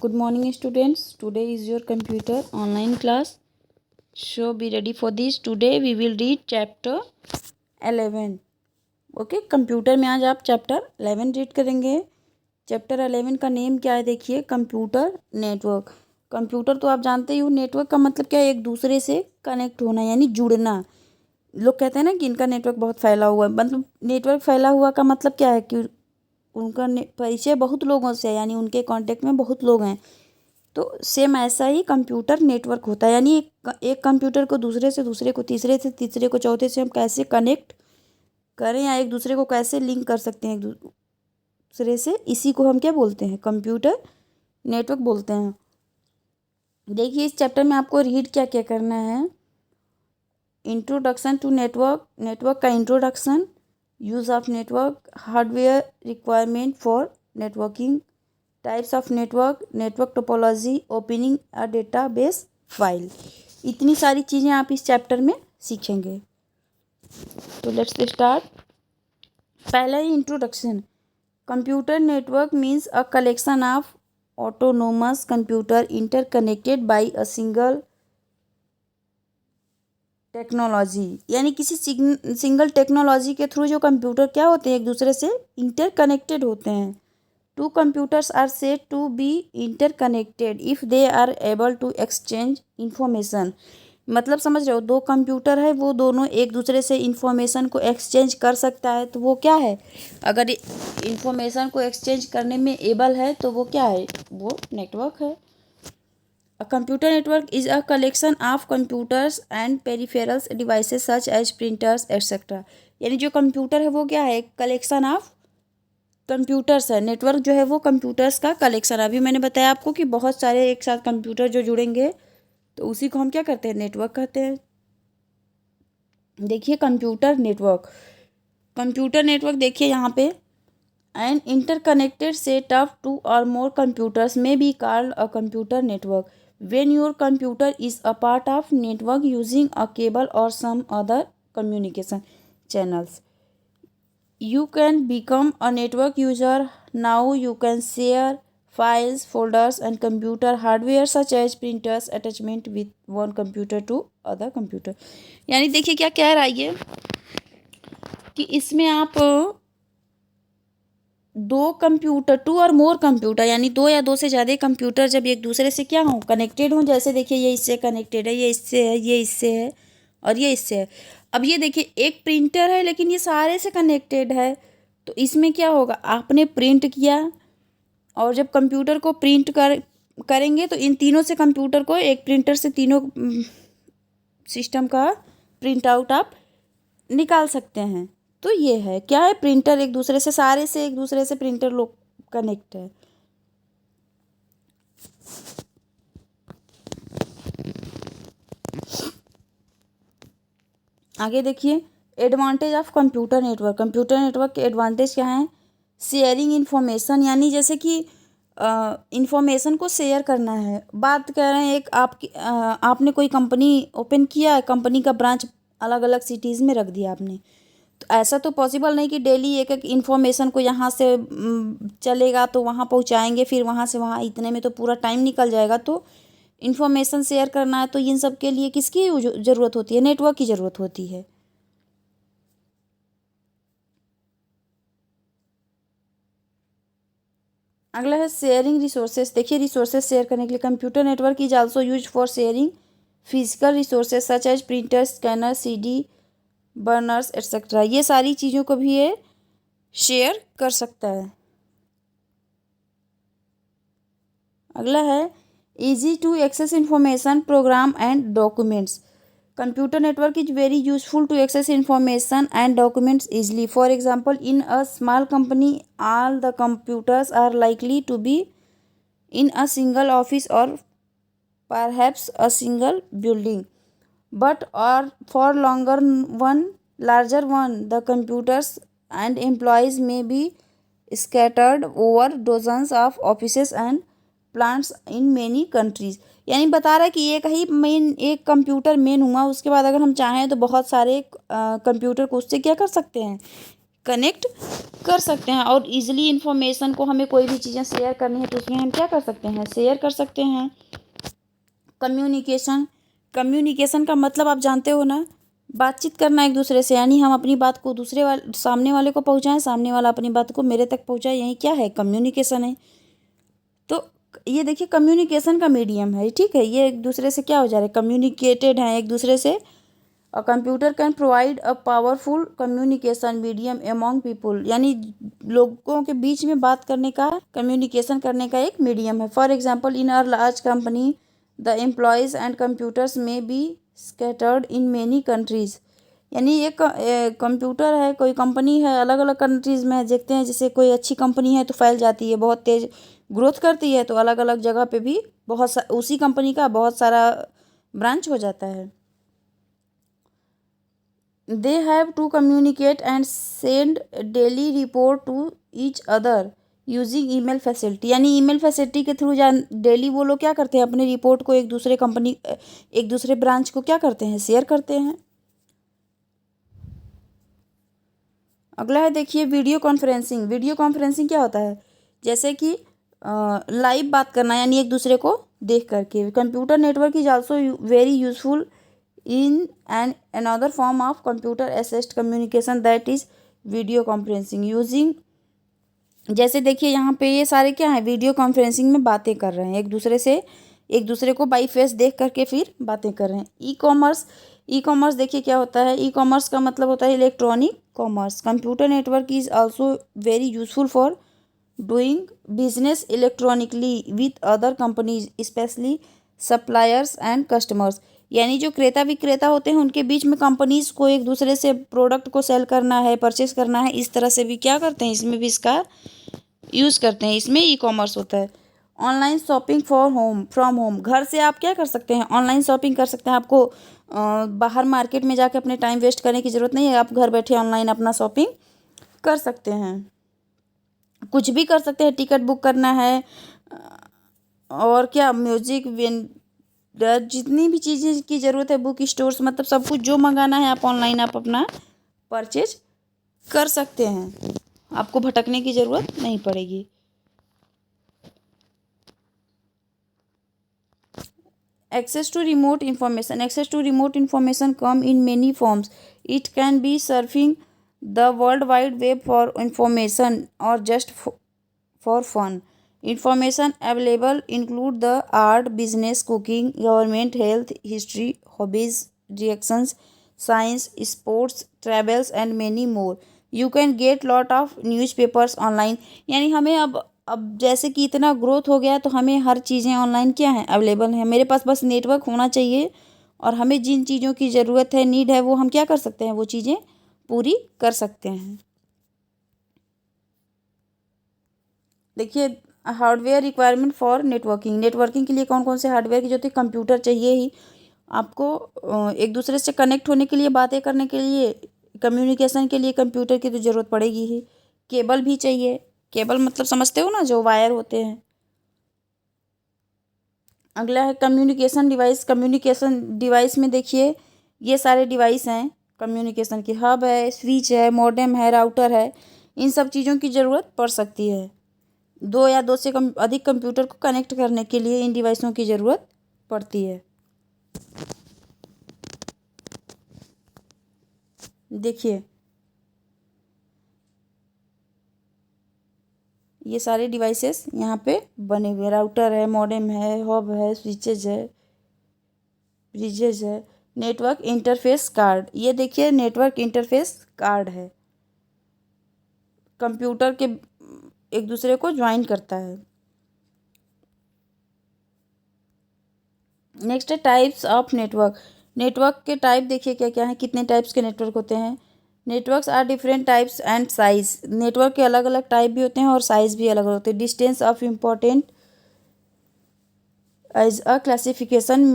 Good morning, students. Today is your computer online class. So be ready for this. Today we will read chapter 11. Okay computer में आज आप chapter 11 read करेंगे. Chapter 11 का name क्या है? देखिए, computer network. Computer तो आप जानते ही हो. नेटवर्क का मतलब क्या है? एक दूसरे से कनेक्ट होना यानी जुड़ना. लोग कहते हैं ना कि इनका नेटवर्क बहुत फैला हुआ है. मतलब नेटवर्क फैला हुआ का मतलब क्या है कि उनका परिचय बहुत लोगों से है, यानी उनके कांटेक्ट में बहुत लोग हैं. तो सेम ऐसा ही कंप्यूटर नेटवर्क होता है, यानी एक कंप्यूटर को दूसरे से दूसरे को, तीसरे से तीसरे को, चौथे से हम कैसे कनेक्ट करें या एक दूसरे को कैसे लिंक कर सकते हैं एक दूसरे से, इसी को हम क्या बोलते हैं? कंप्यूटर नेटवर्क बोलते हैं. देखिए, इस चैप्टर में आपको रीड क्या क्या करना है. इंट्रोडक्शन टू नेटवर्क, नेटवर्क का introduction, use of network, hardware requirement for networking, types of network, network topology, opening a database file. इतनी सारी चीज़ें आप इस चैप्टर में सीखेंगे. तो लेट्स स्टार्ट. पहला ही introduction. Computer network means a collection of autonomous computer interconnected by a single technology, यानी किसी सिंगल टेक्नोलॉजी के थ्रू जो कंप्यूटर क्या होते हैं? एक दूसरे से इंटरकनेक्टेड होते हैं. Two computers are said to be interconnected if they are able to exchange information. मतलब समझ रहे हो? दो कंप्यूटर है, वो दोनों एक दूसरे से इंफॉर्मेशन को एक्सचेंज कर सकता है, तो वो क्या है? अगर इंफॉर्मेशन को एक्सचेंज करने में एबल है तो वो क्या है? वो नेटवर्क है. A computer network is a collection of computers and peripherals devices such as printers etc. यानी जो कंप्यूटर है वो क्या है? कलेक्शन ऑफ कंप्यूटर्स है. नेटवर्क जो है वो कंप्यूटर्स का कलेक्शन. अभी मैंने बताया आपको कि बहुत सारे एक साथ कंप्यूटर जो जुड़ेंगे तो उसी को हम क्या करते हैं? नेटवर्क कहते हैं. देखिए, कंप्यूटर नेटवर्क. कंप्यूटर नेटवर्क देखिए यहाँ पे, an interconnected set of two or more computers may be called a computer network when your computer is a part of network using a cable or some other communication channels. You can become a network user. Now you can share files, folders and computer hardware such as printers attachment with one computer to other computer. यानी देखिए क्या कह रहा है ये कि इसमें आप दो computer, to or more computer, यानी दो या दो से ज़्यादा कंप्यूटर जब एक दूसरे से क्या हों? कनेक्टेड हों. जैसे देखिए, ये इससे कनेक्टेड है, ये इससे है, ये इससे है और ये इससे है. अब ये देखिए, एक प्रिंटर है लेकिन ये सारे से कनेक्टेड है. तो इसमें क्या होगा? आपने प्रिंट किया और जब कंप्यूटर को प्रिंट करेंगे तो इन तीनों से कंप्यूटर को, एक प्रिंटर से तीनों सिस्टम का प्रिंट आउट आप निकाल सकते हैं. तो ये है क्या है? प्रिंटर एक दूसरे से, सारे से एक दूसरे से प्रिंटर लोग कनेक्ट है. आगे देखिए, advantage of computer network. Computer network के एडवांटेज क्या हैं? शेयरिंग इन्फॉर्मेशन, यानी जैसे कि इन्फॉर्मेशन को शेयर करना है. बात कर रहे हैं, एक आपने कोई कंपनी ओपन किया है, कंपनी का ब्रांच अलग अलग सिटीज़ में रख दिया आपने. तो ऐसा तो पॉसिबल नहीं कि डेली एक एक इन्फॉर्मेशन को यहाँ से चलेगा तो वहाँ पहुँचाएंगे, फिर वहाँ से वहाँ, इतने में तो पूरा टाइम निकल जाएगा. तो इन्फॉर्मेशन शेयर करना है तो इन सब के लिए किसकी ज़रूरत होती है? नेटवर्क की ज़रूरत होती है. अगला है शेयरिंग रिसोर्सेज. देखिए, रिसोर्सेज शेयर करने के लिए computer network is also use for sharing physical resources such as printer, scanner, CD, burners etcetera. ये सारी चीज़ों को भी ये शेयर कर सकता है. अगला है easy to access information, program and documents. Computer network is very useful to access information and documents easily. For example, in a small company, all the computers are likely to be in a single office or perhaps a single building. But or for larger one, the computers and employees may be scattered over dozens of offices and plants in many countries. यानी बता रहा है कि एक ही main, एक computer main हुआ, उसके बाद अगर हम चाहें तो बहुत सारे कंप्यूटर को उससे क्या कर सकते हैं? कनेक्ट कर सकते हैं। और इजीली इन्फॉर्मेशन को, हमें कोई भी चीज़ें शेयर करनी है तो उसमें हम क्या कर सकते हैं, शेयर कर सकते हैं। कम्युनिकेशन, कम्युनिकेशन का मतलब आप जानते हो ना, बातचीत करना एक दूसरे से, यानी हम अपनी बात को सामने वाले को पहुंचाएं, सामने वाला अपनी बात को मेरे तक पहुंचाए, यही क्या है, कम्युनिकेशन है। तो ये देखिए कम्युनिकेशन का मीडियम है, ठीक है, ये एक दूसरे से क्या हो जा रहा है, कम्युनिकेटेड हैं एक दूसरे से। A computer can provide a powerful communication medium among people, यानी लोगों के बीच में बात करने का, कम्युनिकेशन करने का एक मीडियम है। For example in our large company the employees and computers may be scattered in many countries, यानी एक कंप्यूटर है, कोई कंपनी है, अलग अलग कंट्रीज़ में देखते हैं, जैसे कोई अच्छी कंपनी है तो फैल जाती है, बहुत तेज़ ग्रोथ करती है, तो अलग अलग जगह पे भी उसी कंपनी का बहुत सारा ब्रांच हो जाता है। They have to communicate and send daily report to each other using email facility, यानी ईमेल फैसिलिटी के थ्रू डेली वो लोग क्या करते हैं, अपने रिपोर्ट को एक दूसरे ब्रांच को क्या करते हैं, शेयर करते हैं। अगला है देखिए वीडियो कॉन्फ्रेंसिंग। वीडियो कॉन्फ्रेंसिंग क्या होता है, जैसे कि लाइव बात करना, यानी एक दूसरे को देख करके। Computer network is also very useful in an another form of computer assist communication that is video conferencing using, जैसे देखिए यहाँ पे ये सारे क्या है, वीडियो कॉन्फ्रेंसिंग में बातें कर रहे हैं एक दूसरे से, एक दूसरे को बाई फेस देख करके फिर बातें कर रहे हैं। ई कॉमर्स, ई कॉमर्स देखिए क्या होता है, ई कॉमर्स का मतलब होता है electronic commerce. Computer network is also very useful for doing business electronically with other companies specially suppliers and customers, यानी जो क्रेता विक्रेता होते हैं उनके बीच में कंपनीज को एक दूसरे से प्रोडक्ट को सेल करना है, परचेस करना है, इस तरह से भी क्या करते हैं, इसमें भी इसका यूज़ करते हैं, इसमें ई कॉमर्स होता है। Online shopping for home, from home, घर से आप क्या कर सकते हैं, ऑनलाइन शॉपिंग कर सकते हैं। आपको बाहर मार्केट में जाके अपने टाइम वेस्ट करने की ज़रूरत नहीं है, आप घर बैठे ऑनलाइन अपना शॉपिंग कर सकते हैं, कुछ भी कर सकते हैं, टिकट बुक करना है, और क्या म्यूजिक जितनी भी चीज़ें की ज़रूरत है, बुक स्टोर्स, मतलब सब कुछ जो मंगाना है आप ऑनलाइन आप अपना परचेज कर सकते हैं, आपको भटकने की ज़रूरत नहीं पड़ेगी। Access to remote information, access to remote information come in many forms, it can be surfing the world wide web for information or just for fun. Information available include the art, business, cooking, government, health, history, hobbies, reactions, science, sports, travels and many more. You can get lot of newspapers online. यानी हमें अब जैसे कि इतना growth हो गया है तो हमें हर चीज़ें ऑनलाइन क्या है, अवेलेबल है। मेरे पास बस नेटवर्क होना चाहिए और हमें जिन चीज़ों की ज़रूरत है, नीड है, वो हम क्या कर सकते हैं, वो चीज़ें पूरी कर सकते हैं। देखिए hardware requirement for networking, networking के लिए कौन कौन से हार्डवेयर की जरूरत है, कंप्यूटर चाहिए ही आपको, एक दूसरे से कनेक्ट होने के लिए, बातें करने के लिए, कम्युनिकेशन के लिए कंप्यूटर की तो ज़रूरत पड़ेगी ही। केबल भी चाहिए, केबल मतलब समझते हो ना, जो वायर होते हैं। अगला है कम्युनिकेशन डिवाइस। कम्युनिकेशन डिवाइस में देखिए ये सारे डिवाइस हैं, कम्युनिकेशन की हब है, स्विच है, मॉडेम है, राउटर है, इन सब चीज़ों की ज़रूरत पड़ सकती है। दो या दो से अधिक कंप्यूटर को कनेक्ट करने के लिए इन डिवाइसों की ज़रूरत पड़ती है। देखिए ये सारे डिवाइसेस यहाँ पे बने हुए, राउटर है, मॉडेम है, हब है, स्विचेज है, ब्रिजेज है, नेटवर्क इंटरफेस कार्ड। ये देखिए नेटवर्क इंटरफेस कार्ड है, कंप्यूटर के एक दूसरे को ज्वाइन करता है। नेक्स्ट है टाइप्स ऑफ नेटवर्क। नेटवर्क के टाइप देखिए क्या क्या है, कितने टाइप्स के नेटवर्क होते हैं। Networks are different types and size, network के अलग अलग टाइप भी होते हैं और साइज भी अलग अलग होते हैं। Distance of important as a classification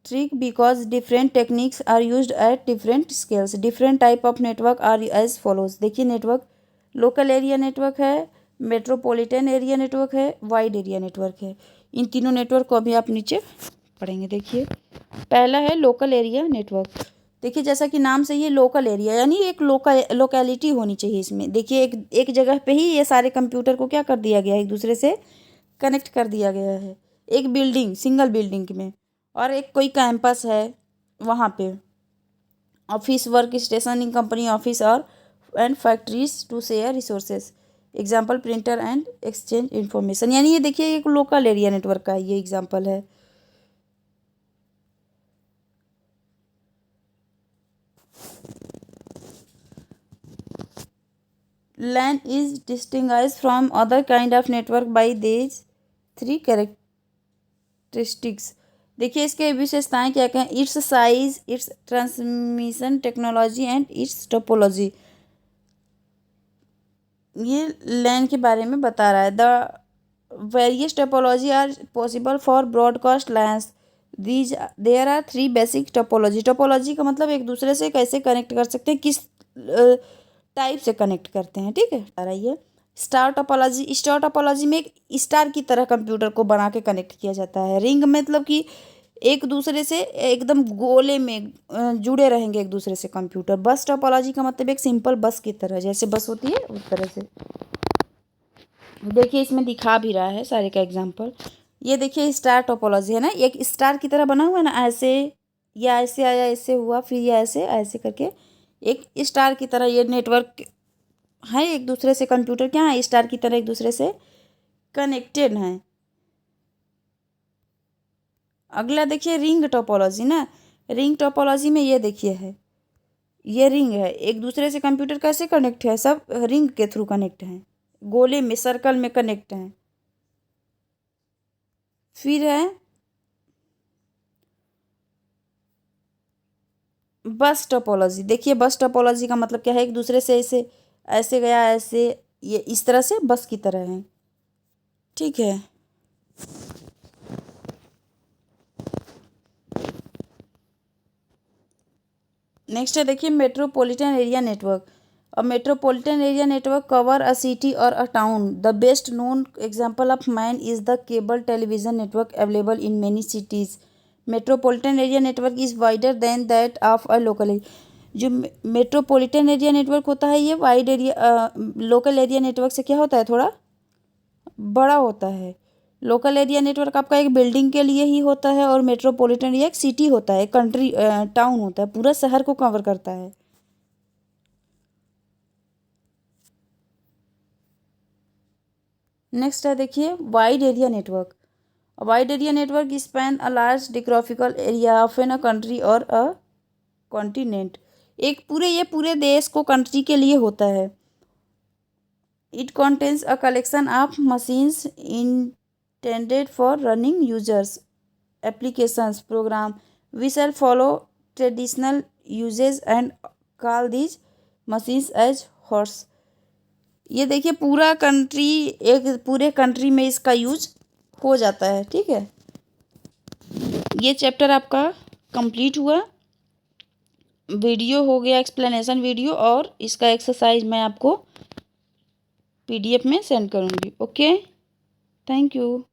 metric because different techniques are used at different scales. Different type of network are as follows. देखिए नेटवर्क लोकल एरिया नेटवर्क है, मेट्रोपॉलिटन एरिया नेटवर्क है, वाइड एरिया नेटवर्क है। इन तीनों network को अभी आप नीचे पढ़ेंगे। देखिए पहला है लोकल एरिया नेटवर्क। देखिए जैसा कि नाम से ये लोकल एरिया, यानी एक लोकेलिटी होनी चाहिए इसमें। देखिए एक जगह पे ही ये सारे कंप्यूटर को क्या कर दिया गया है, एक दूसरे से कनेक्ट कर दिया गया है, एक बिल्डिंग, सिंगल बिल्डिंग में। और एक कोई कैंपस है वहाँ पे, office, work station in company office or and factories to share resources, example printer and exchange information. यानी ये देखिए एक लोकल एरिया नेटवर्क का ये एग्जाम्पल है। LAN is distinguished from other kind of network by these three characteristics. देखिए इसके विशेषताएं क्या क्या हैं, its size, its transmission technology and its topology. ये LAN के बारे में बता रहा है। The various topology are possible for broadcast LANs, these there are three basic topology. Topology का मतलब एक दूसरे से कैसे कनेक्ट कर सकते हैं, किस टाइप से कनेक्ट करते हैं, ठीक है। आ रही है स्टार टोपोलॉजी। स्टार टोपोलॉजी में एक स्टार की तरह कंप्यूटर को बना के कनेक्ट किया जाता है। रिंग मतलब कि एक दूसरे से एकदम गोले में जुड़े रहेंगे एक दूसरे से कंप्यूटर। बस टोपोलॉजी का मतलब एक सिंपल बस की तरह, जैसे बस होती है उस तरह से। देखिए इसमें दिखा भी रहा है सारे का एग्जांपल। ये देखिए स्टार टोपोलॉजी है ना, एक स्टार की तरह बना हुआ है ना, ऐसे या ऐसे आया, ऐसे हुआ, फिर या ऐसे ऐसे करके एक स्टार की तरह ये नेटवर्क है। एक दूसरे से कंप्यूटर क्या है, स्टार की तरह एक दूसरे से कनेक्टेड हैं। अगला देखिए रिंग टोपोलॉजी ना। रिंग टोपोलॉजी में ये देखिए है, ये रिंग है, एक दूसरे से कंप्यूटर कैसे कनेक्ट है, सब रिंग के थ्रू कनेक्ट हैं, गोले में, सर्कल में कनेक्ट हैं। फिर है बस टोपोलॉजी। देखिए बस टोपोलॉजी का मतलब क्या है, एक दूसरे से ऐसे ऐसे गया, ऐसे, ये इस तरह से बस की तरह है, ठीक है। नेक्स्ट है देखिए metropolitan area network. A metropolitan area network cover a city or a town. The best known example of MAN is the cable television network available in many cities. Metropolitan area network is wider than that of a local area. जो metropolitan area network होता है ये wide area, local area network से क्या होता है, थोड़ा बड़ा होता है। लोकल एरिया नेटवर्क आपका एक बिल्डिंग के लिए ही होता है, और मेट्रोपॉलिटन एरिया एक सिटी होता है, कंट्री टाउन होता है, पूरा शहर को कवर करता है। नेक्स्ट है देखिए wide area network. Wide area network span a large geographical area of an a country और अ कॉन्टिनेंट। एक पूरे, ये पूरे देश को, कंट्री के लिए होता है। It contains a collection of machines intended for running users applications program. We shall follow traditional uses and call these machines as horse. ये देखिए पूरा कंट्री, एक पूरे कंट्री में इसका यूज हो जाता है, ठीक है। ये चैप्टर आपका कंप्लीट हुआ, वीडियो हो गया एक्सप्लेनेशन वीडियो, और इसका एक्सरसाइज मैं आपको PDF में सेंड करूँगी। Okay, thank you.